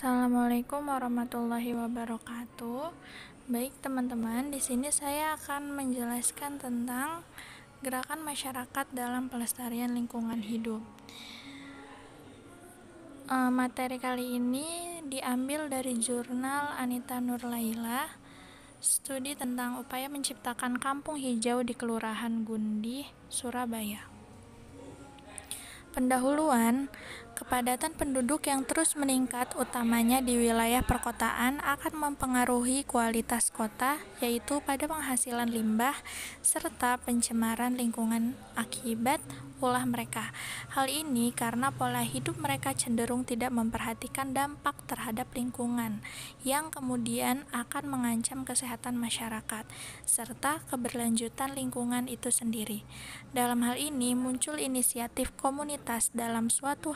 Assalamualaikum warahmatullahi wabarakatuh. Baik teman-teman, di sini saya akan menjelaskan tentang gerakan masyarakat dalam pelestarian lingkungan hidup. Materi kali ini diambil dari jurnal Anita Nurlaila, studi tentang upaya menciptakan kampung hijau di Kelurahan Gundih, Surabaya. Pendahuluan, kepadatan penduduk yang terus meningkat utamanya di wilayah perkotaan akan mempengaruhi kualitas kota, yaitu pada penghasilan limbah serta pencemaran lingkungan akibat ulah mereka. Hal ini karena pola hidup mereka cenderung tidak memperhatikan dampak terhadap lingkungan, yang kemudian akan mengancam kesehatan masyarakat serta keberlanjutan lingkungan itu sendiri. Dalam hal ini muncul inisiatif komunitas dalam suatu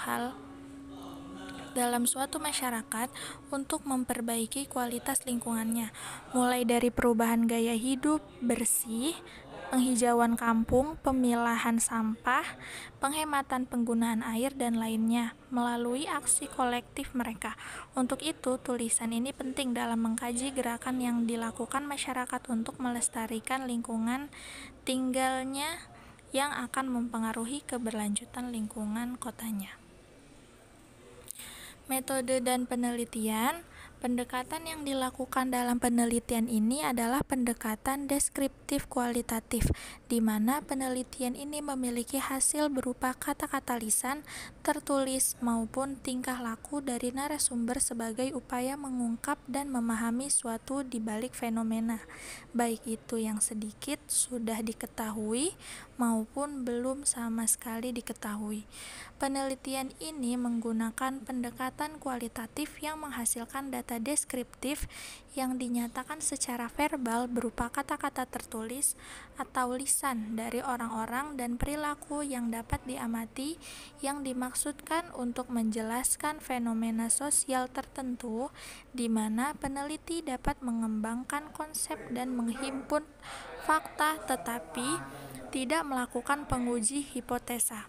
masyarakat untuk memperbaiki kualitas lingkungannya, mulai dari perubahan gaya hidup bersih, penghijauan kampung, pemilahan sampah, penghematan penggunaan air, dan lainnya melalui aksi kolektif mereka. Untuk itu, tulisan ini penting dalam mengkaji gerakan yang dilakukan masyarakat untuk melestarikan lingkungan tinggalnya yang akan mempengaruhi keberlanjutan lingkungan kotanya. Metode dan penelitian. Pendekatan yang dilakukan dalam penelitian ini adalah pendekatan deskriptif kualitatif, di mana penelitian ini memiliki hasil berupa kata-kata lisan, tertulis, maupun tingkah laku dari narasumber sebagai upaya mengungkap dan memahami suatu di balik fenomena, baik itu yang sedikit sudah diketahui maupun belum sama sekali diketahui. Penelitian ini menggunakan pendekatan kualitatif yang menghasilkan data deskriptif yang dinyatakan secara verbal berupa kata-kata tertulis atau lisan dari orang-orang dan perilaku yang dapat diamati, yang dimaksudkan untuk menjelaskan fenomena sosial tertentu, di mana peneliti dapat mengembangkan konsep dan menghimpun fakta tetapi tidak melakukan penguji hipotesa.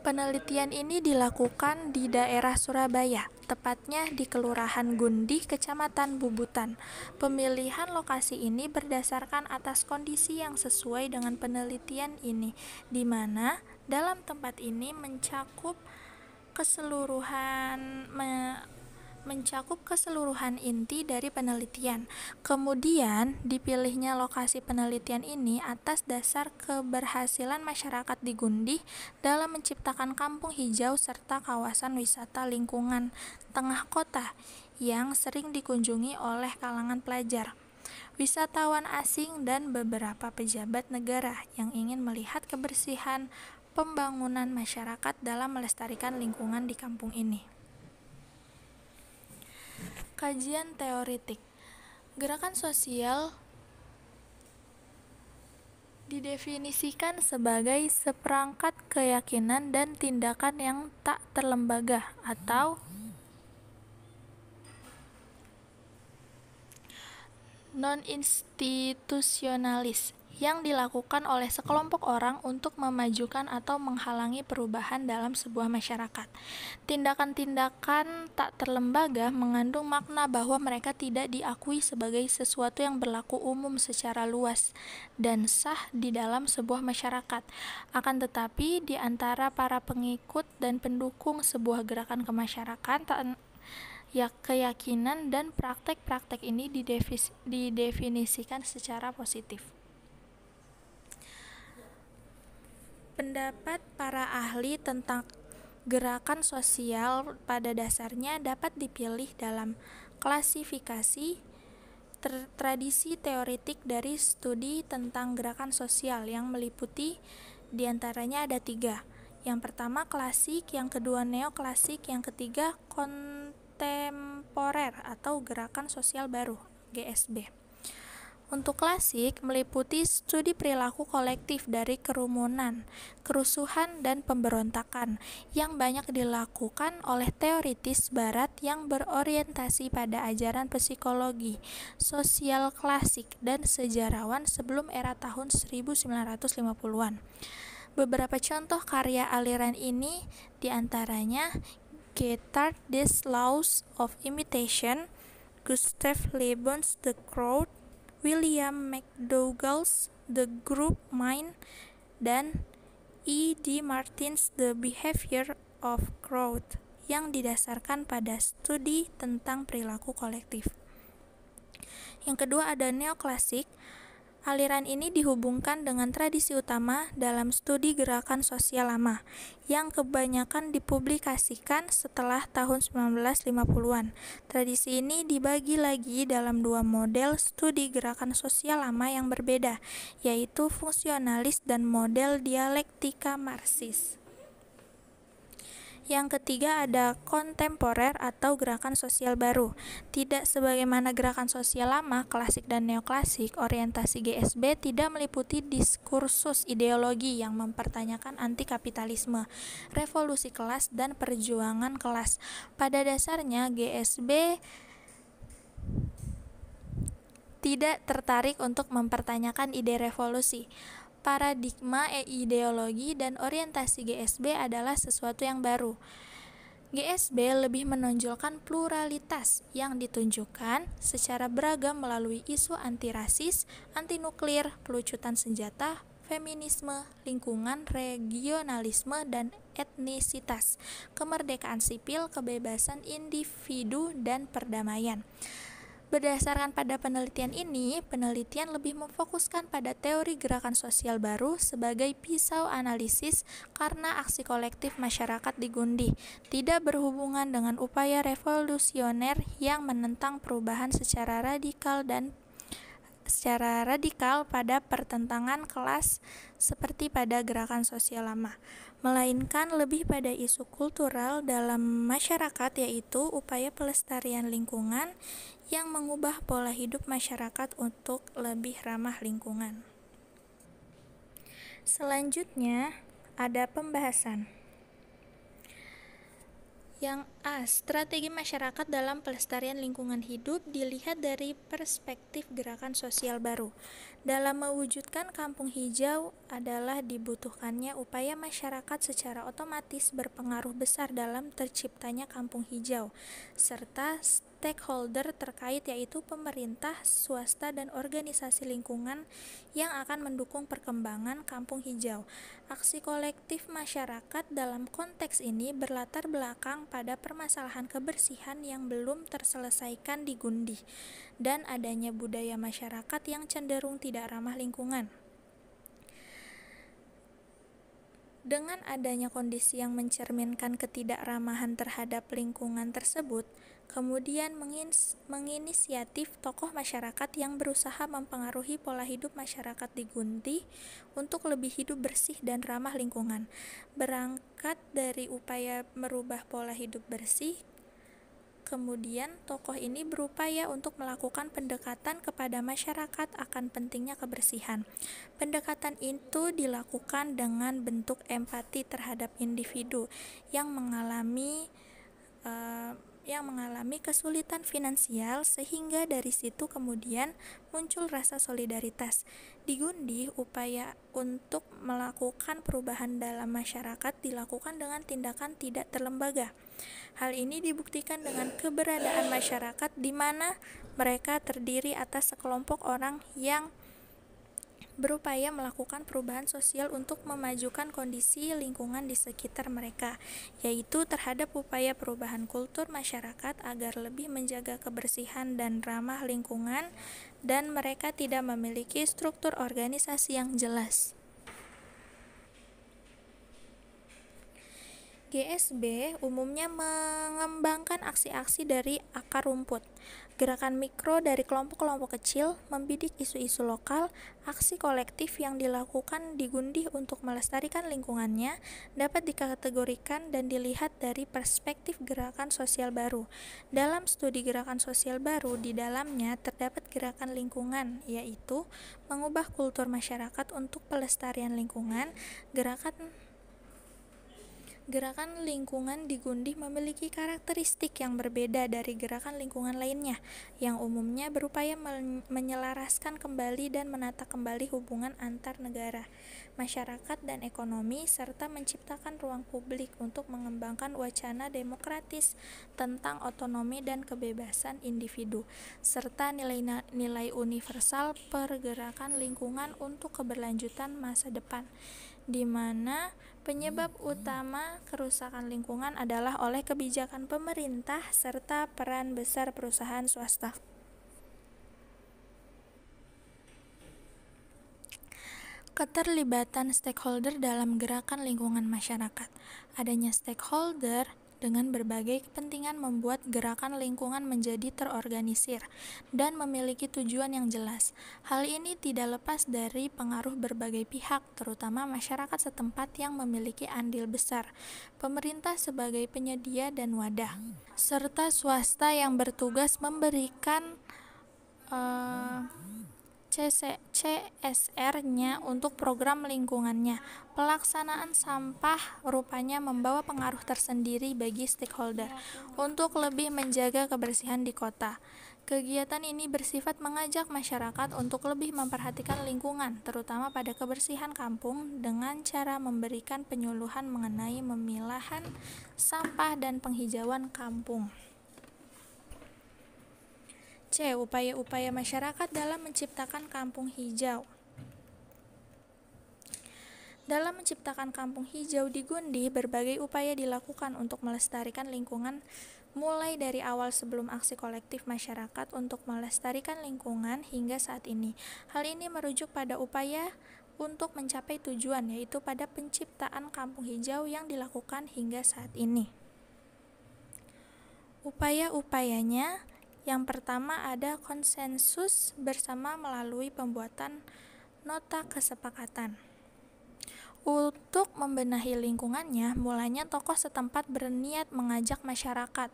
Penelitian ini dilakukan di daerah Surabaya, tepatnya di Kelurahan Gundih, Kecamatan Bubutan. Pemilihan lokasi ini berdasarkan atas kondisi yang sesuai dengan penelitian ini, di mana dalam tempat ini mencakup keseluruhan inti dari penelitian. Kemudian dipilihnya lokasi penelitian ini atas dasar keberhasilan masyarakat di Gundih dalam menciptakan kampung hijau serta kawasan wisata lingkungan tengah kota yang sering dikunjungi oleh kalangan pelajar, wisatawan asing, dan beberapa pejabat negara yang ingin melihat kebersihan pembangunan masyarakat dalam melestarikan lingkungan di kampung ini. Kajian teoretik. Gerakan sosial didefinisikan sebagai seperangkat keyakinan dan tindakan yang tak terlembaga atau non-institusionalis yang dilakukan oleh sekelompok orang untuk memajukan atau menghalangi perubahan dalam sebuah masyarakat. Tindakan-tindakan tak terlembaga mengandung makna bahwa mereka tidak diakui sebagai sesuatu yang berlaku umum secara luas dan sah di dalam sebuah masyarakat. Akan tetapi, di antara para pengikut dan pendukung sebuah gerakan kemasyarakatan, keyakinan dan praktek-praktek ini didefinisikan secara positif. Pendapat para ahli tentang gerakan sosial pada dasarnya dapat dipilih dalam klasifikasi tradisi teoretik dari studi tentang gerakan sosial yang meliputi diantaranya ada 3. Yang pertama klasik, yang kedua neoklasik, yang ketiga kontemporer atau gerakan sosial baru (GSB). Untuk klasik, meliputi studi perilaku kolektif dari kerumunan, kerusuhan, dan pemberontakan yang banyak dilakukan oleh teoritis barat yang berorientasi pada ajaran psikologi sosial klasik dan sejarawan sebelum era tahun 1950-an. Beberapa contoh karya aliran ini diantaranya Guettard, These Laws of Imitation, Gustav Le Bon's The Crowd, William McDougall's The Group Mind, dan E.D. Martin's The Behavior of Crowd yang didasarkan pada studi tentang perilaku kolektif. Yang kedua ada neoklasik. Aliran ini dihubungkan dengan tradisi utama dalam studi gerakan sosial lama, yang kebanyakan dipublikasikan setelah tahun 1950-an. Tradisi ini dibagi lagi dalam dua model studi gerakan sosial lama yang berbeda, yaitu fungsionalis dan model dialektika Marxis. Yang ketiga ada kontemporer atau gerakan sosial baru. Tidak sebagaimana gerakan sosial lama, klasik dan neoklasik, orientasi GSB tidak meliputi diskursus ideologi yang mempertanyakan anti-kapitalisme, revolusi kelas, dan perjuangan kelas. Pada dasarnya, GSB tidak tertarik untuk mempertanyakan ide revolusi. Paradigma ideologi dan orientasi GSB adalah sesuatu yang baru. GSB lebih menonjolkan pluralitas yang ditunjukkan secara beragam melalui isu anti-rasis, anti-nuklir, pelucutan senjata, feminisme, lingkungan, regionalisme, dan etnisitas, kemerdekaan sipil, kebebasan individu, dan perdamaian. Berdasarkan pada penelitian ini, penelitian lebih memfokuskan pada teori gerakan sosial baru sebagai pisau analisis karena aksi kolektif masyarakat digundi, tidak berhubungan dengan upaya revolusioner yang menentang perubahan secara radikal pada pertentangan kelas seperti pada gerakan sosial lama, melainkan lebih pada isu kultural dalam masyarakat, yaitu upaya pelestarian lingkungan yang mengubah pola hidup masyarakat untuk lebih ramah lingkungan. Selanjutnya ada pembahasan. Yang A. Strategi masyarakat dalam pelestarian lingkungan hidup dilihat dari perspektif gerakan sosial baru. Dalam mewujudkan kampung hijau adalah dibutuhkannya upaya masyarakat secara otomatis berpengaruh besar dalam terciptanya kampung hijau, serta stakeholder terkait yaitu pemerintah, swasta, dan organisasi lingkungan yang akan mendukung perkembangan kampung hijau. Aksi kolektif masyarakat dalam konteks ini berlatar belakang pada permasalahan kebersihan yang belum terselesaikan di Gundi dan adanya budaya masyarakat yang cenderung tidak ramah lingkungan. Dengan adanya kondisi yang mencerminkan ketidakramahan terhadap lingkungan tersebut, kemudian menginisiatif tokoh masyarakat yang berusaha mempengaruhi pola hidup masyarakat di Gunti untuk lebih hidup bersih dan ramah lingkungan. Berangkat dari upaya merubah pola hidup bersih, kemudian tokoh ini berupaya untuk melakukan pendekatan kepada masyarakat akan pentingnya kebersihan. Pendekatan itu dilakukan dengan bentuk empati terhadap individu yang mengalami kesulitan finansial, sehingga dari situ kemudian muncul rasa solidaritas. Di Gundi, upaya untuk melakukan perubahan dalam masyarakat dilakukan dengan tindakan tidak terlembaga. Hal ini dibuktikan dengan keberadaan masyarakat di mana mereka terdiri atas sekelompok orang yang berupaya melakukan perubahan sosial untuk memajukan kondisi lingkungan di sekitar mereka, yaitu terhadap upaya perubahan kultur masyarakat agar lebih menjaga kebersihan dan ramah lingkungan, dan mereka tidak memiliki struktur organisasi yang jelas. GSB umumnya mengembangkan aksi-aksi dari akar rumput, gerakan mikro dari kelompok-kelompok kecil, membidik isu-isu lokal. Aksi kolektif yang dilakukan di Gundi untuk melestarikan lingkungannya dapat dikategorikan dan dilihat dari perspektif gerakan sosial baru. Dalam studi gerakan sosial baru, di dalamnya terdapat gerakan lingkungan, yaitu mengubah kultur masyarakat untuk pelestarian lingkungan, Gerakan lingkungan di Gundih memiliki karakteristik yang berbeda dari gerakan lingkungan lainnya, yang umumnya berupaya menyelaraskan kembali dan menata kembali hubungan antar negara, masyarakat, dan ekonomi, serta menciptakan ruang publik untuk mengembangkan wacana demokratis tentang otonomi dan kebebasan individu, serta nilai-nilai universal pergerakan lingkungan untuk keberlanjutan masa depan, di mana penyebab utama kerusakan lingkungan adalah oleh kebijakan pemerintah serta peran besar perusahaan swasta. Keterlibatan stakeholder dalam gerakan lingkungan masyarakat. Adanya stakeholder dengan berbagai kepentingan membuat gerakan lingkungan menjadi terorganisir dan memiliki tujuan yang jelas. Hal ini tidak lepas dari pengaruh berbagai pihak, terutama masyarakat setempat yang memiliki andil besar, pemerintah sebagai penyedia dan wadah, serta swasta yang bertugas memberikan CSR-nya untuk program lingkungannya. Pelaksanaan sampah rupanya membawa pengaruh tersendiri bagi stakeholder untuk lebih menjaga kebersihan di kota. Kegiatan ini bersifat mengajak masyarakat untuk lebih memperhatikan lingkungan, terutama pada kebersihan kampung, dengan cara memberikan penyuluhan mengenai pemilahan sampah dan penghijauan kampung. C. Upaya-upaya masyarakat dalam menciptakan kampung hijau. Dalam menciptakan kampung hijau di Gundih, berbagai upaya dilakukan untuk melestarikan lingkungan, mulai dari awal sebelum aksi kolektif masyarakat untuk melestarikan lingkungan hingga saat ini. Hal ini merujuk pada upaya untuk mencapai tujuan, yaitu pada penciptaan kampung hijau yang dilakukan hingga saat ini. Upaya-upayanya, yang pertama ada konsensus bersama melalui pembuatan nota kesepakatan. Untuk membenahi lingkungannya, mulanya tokoh setempat berniat mengajak masyarakat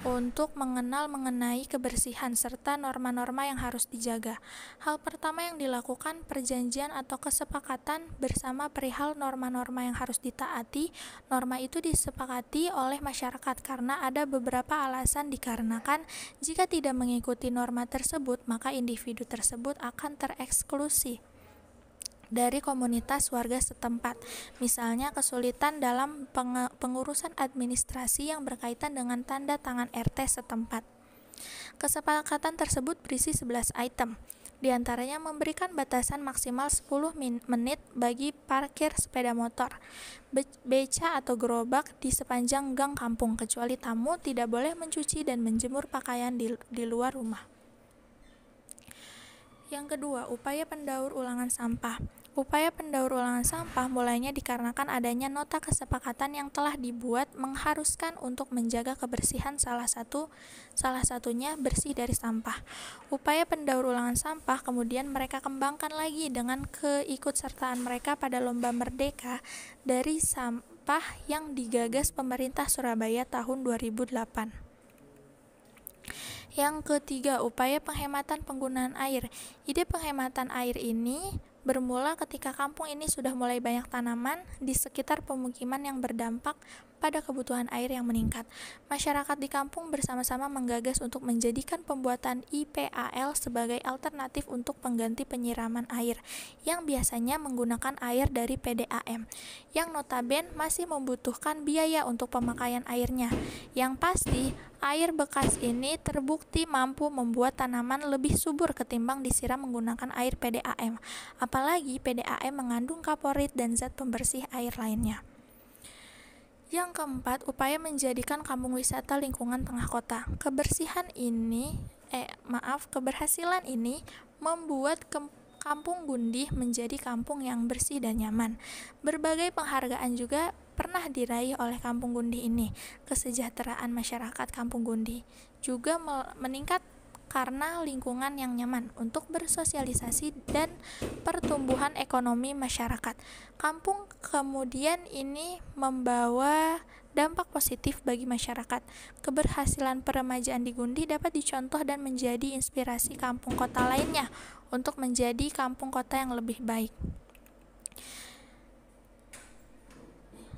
untuk mengenal mengenai kebersihan serta norma-norma yang harus dijaga. Hal pertama yang dilakukan perjanjian atau kesepakatan bersama perihal norma-norma yang harus ditaati. Norma itu disepakati oleh masyarakat karena ada beberapa alasan, dikarenakan jika tidak mengikuti norma tersebut, maka individu tersebut akan tereksklusi dari komunitas warga setempat, misalnya kesulitan dalam pengurusan administrasi yang berkaitan dengan tanda tangan RT setempat. Kesepakatan tersebut berisi 11 item, diantaranya memberikan batasan maksimal 10 menit bagi parkir sepeda motor, beca atau gerobak di sepanjang gang kampung, kecuali tamu tidak boleh mencuci dan menjemur pakaian di luar rumah. Yang kedua, upaya pendaur ulangan sampah. Upaya pendaur ulangan sampah mulainya dikarenakan adanya nota kesepakatan yang telah dibuat mengharuskan untuk menjaga kebersihan salah satunya bersih dari sampah. Upaya pendaur ulangan sampah kemudian mereka kembangkan lagi dengan keikutsertaan mereka pada lomba merdeka dari sampah yang digagas pemerintah Surabaya tahun 2008. Yang ketiga, upaya penghematan penggunaan air. Ide penghematan air ini bermula ketika kampung ini sudah mulai banyak tanaman di sekitar pemukiman yang berdampak pada kebutuhan air yang meningkat. Masyarakat di kampung bersama-sama menggagas untuk menjadikan pembuatan IPAL sebagai alternatif untuk pengganti penyiraman air yang biasanya menggunakan air dari PDAM, yang notabene masih membutuhkan biaya untuk pemakaian airnya. Yang pasti, air bekas ini terbukti mampu membuat tanaman lebih subur ketimbang disiram menggunakan air PDAM, apalagi PDAM mengandung kaporit dan zat pembersih air lainnya. Yang keempat, upaya menjadikan kampung wisata lingkungan tengah kota. Keberhasilan ini membuat Kampung Gundih menjadi kampung yang bersih dan nyaman. Berbagai penghargaan juga pernah diraih oleh Kampung Gundih ini. Kesejahteraan masyarakat Kampung Gundih juga meningkat karena lingkungan yang nyaman untuk bersosialisasi dan pertumbuhan ekonomi masyarakat. Kampung kemudian ini membawa dampak positif bagi masyarakat. Keberhasilan peremajaan di Gundih dapat dicontoh dan menjadi inspirasi kampung kota lainnya untuk menjadi kampung kota yang lebih baik.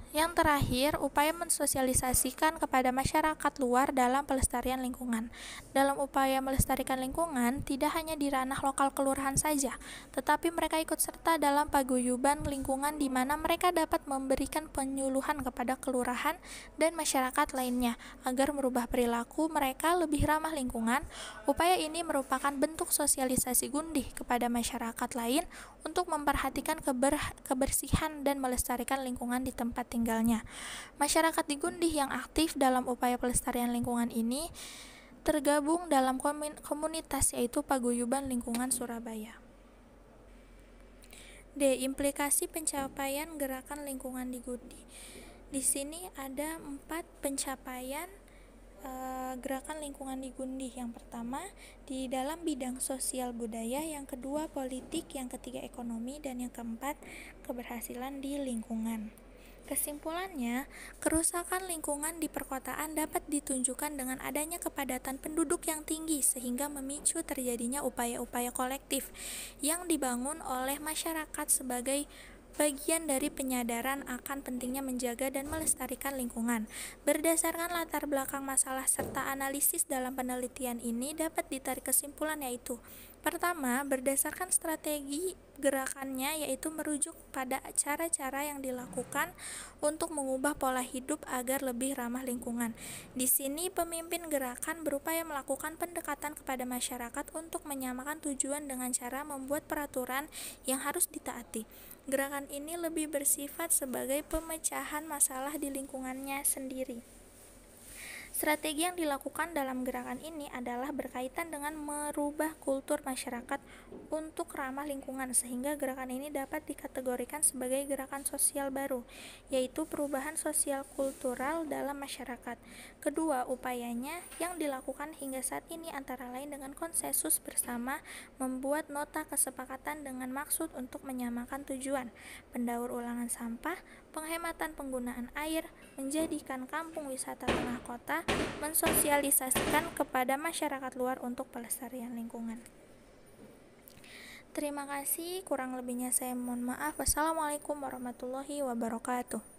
Yang terakhir, upaya mensosialisasikan kepada masyarakat luar dalam pelestarian lingkungan. Dalam upaya melestarikan lingkungan, tidak hanya di ranah lokal kelurahan saja, tetapi mereka ikut serta dalam paguyuban lingkungan di mana mereka dapat memberikan penyuluhan kepada kelurahan dan masyarakat lainnya agar merubah perilaku mereka lebih ramah lingkungan. Upaya ini merupakan bentuk sosialisasi Gundih kepada masyarakat lain untuk memperhatikan kebersihan dan melestarikan lingkungan di tempat tinggalnya. Masyarakat di Gundih yang aktif dalam upaya pelestarian lingkungan ini tergabung dalam komunitas yaitu Paguyuban Lingkungan Surabaya. D. Implikasi pencapaian gerakan lingkungan di Gundih. Di sini ada 4 pencapaian gerakan lingkungan di Gundih. Yang pertama, di dalam bidang sosial budaya, yang kedua politik, yang ketiga ekonomi, dan yang keempat keberhasilan di lingkungan. Kesimpulannya, kerusakan lingkungan di perkotaan dapat ditunjukkan dengan adanya kepadatan penduduk yang tinggi sehingga memicu terjadinya upaya-upaya kolektif yang dibangun oleh masyarakat sebagai bagian dari penyadaran akan pentingnya menjaga dan melestarikan lingkungan. Berdasarkan latar belakang masalah serta analisis dalam penelitian ini dapat ditarik kesimpulan yaitu: pertama, berdasarkan strategi gerakannya yaitu merujuk pada cara-cara yang dilakukan untuk mengubah pola hidup agar lebih ramah lingkungan. Di sini pemimpin gerakan berupaya melakukan pendekatan kepada masyarakat untuk menyamakan tujuan dengan cara membuat peraturan yang harus ditaati. Gerakan ini lebih bersifat sebagai pemecahan masalah di lingkungannya sendiri. Strategi yang dilakukan dalam gerakan ini adalah berkaitan dengan merubah kultur masyarakat untuk ramah lingkungan sehingga gerakan ini dapat dikategorikan sebagai gerakan sosial baru, yaitu perubahan sosial kultural dalam masyarakat. Kedua, upayanya yang dilakukan hingga saat ini antara lain dengan konsensus bersama membuat nota kesepakatan dengan maksud untuk menyamakan tujuan, pendaur ulangan sampah, penghematan penggunaan air, menjadikan kampung wisata tengah kota, mensosialisasikan kepada masyarakat luar untuk pelestarian lingkungan. Terima kasih, kurang lebihnya saya mohon maaf. Wassalamualaikum warahmatullahi wabarakatuh.